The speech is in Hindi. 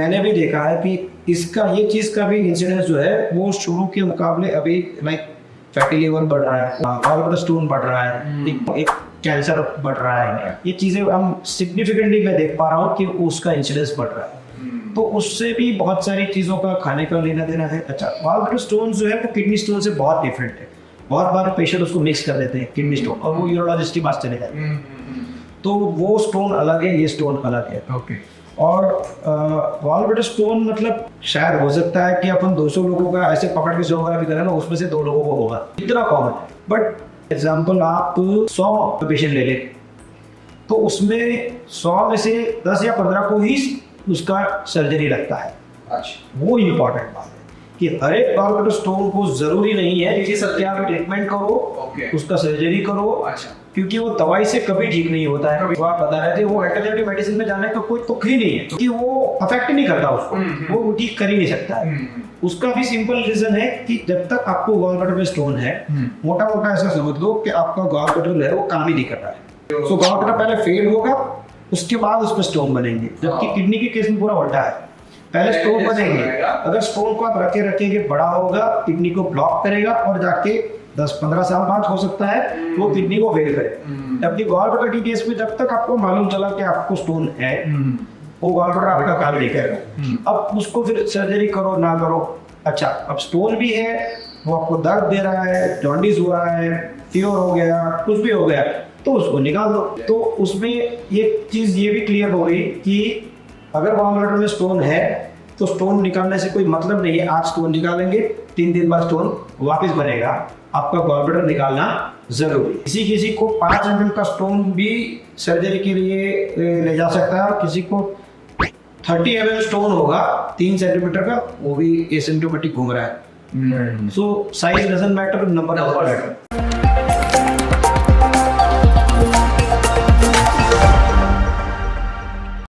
मैंने भी देखा है कि इसका ये चीज का भी इंसिडेंस जो है वो शुरू के मुकाबले अभी लाइक फैटी लिवर बढ़ रहा है, गॉल स्टोन बढ़ रहा है, एक कैंसर बढ़ रहा है। ये चीजें हम सिग्निफिकेंटली मैं देख पा रहा हूँ कि उसका इंसिडेंस बढ़ रहा है। तो उससे भी बहुत सारी चीजों का खाने का लेना देना है। अच्छा, गॉल स्टोन जो है वो किडनी स्टोन से बहुत डिफरेंट है। बहुत बार पेशेंट उसको मिक्स कर देते हैं किडनी स्टोन, और वो यूरोलॉजिस्ट के पास चले जाते हैं। तो वो स्टोन अलग है, ये स्टोन अलग है। ओके। और गॉल स्टोन मतलब शायद हो सकता है कि अपन 200 लोगों का ऐसे पकड़ के सोनोग्राफी करें ना, उसमें से 2 लोगों को होगा, इतना कॉमन है। बट एग्जाम्पल आप 100 पेशेंट ले लें तो उसमें 100 में से 10 या 15 को ही उसका सर्जरी लगता है। अच्छा, वो इम्पोर्टेंट बात है कि हर एक गॉल स्टोन को जरूरी नहीं है कि सर आप ट्रीटमेंट करो, ओके, उसका सर्जरी करो। अच्छा, क्योंकि वो दवाई से कभी ठीक नहीं होता है। वो आप बता रहे थे वो एल्टरनेटिव मेडिसिन में जाने का कोई तुक ही नहीं है, क्योंकि वो अफेक्ट नहीं करता उसको, वो ठीक कर ही नहीं सकता है। उसका भी सिंपल रीजन है कि जब तक आपको गॉल ब्लैडर में स्टोन है, मोटा मोटा ऐसा समझ लो कि आपका गॉल ब्लैडर है वो काम ही नहीं कर रहा है। तो गॉल ब्लैडर पहले फेल होगा, उसके बाद उसमें स्टोन बनेंगे। जबकि किडनी के केस में पूरा उल्टा है, पहले स्टोन बनेंगे। अगर स्टोन को आप रखेंगे बड़ा होगा, किडनी को ब्लॉक करेगा और जाके 10-15 साल बाद हो सकता है वो किडनी को फेल करे। जबकि गॉल ब्लैडर के केस में जब तक आपको मालूम चला कि आपको स्टोन है, वो गॉल ब्लैडर आपका काम नहीं करेगा। अब उसको फिर सर्जरी करो ना करो। अच्छा, अब स्टोन भी है, वो आपको दर्द दे रहा है, जॉन्डिस हो रहा है, फीवर हो गया, कुछ भी हो गया, तो उसको निकाल दो। तो उसमें एक चीज ये भी क्लियर हो गई कि अगर गॉल ब्लैडर में स्टोन है तो स्टोन निकालने से कोई मतलब नहीं है। आप स्टोन निकालेंगे, 3 दिन बाद स्टोन वापस बनेगा, आपका गॉल ब्लैडर निकालना जरूरी। किसी किसी को 5 mm का स्टोन भी सर्जरी के लिए ले जा सकता है, किसी को 30 mm स्टोन होगा 3 सेंटीमीटर का, वो भी एसिम्प्टोमेटिक घूम रहा है। So size doesn't matter, number doesn't matter.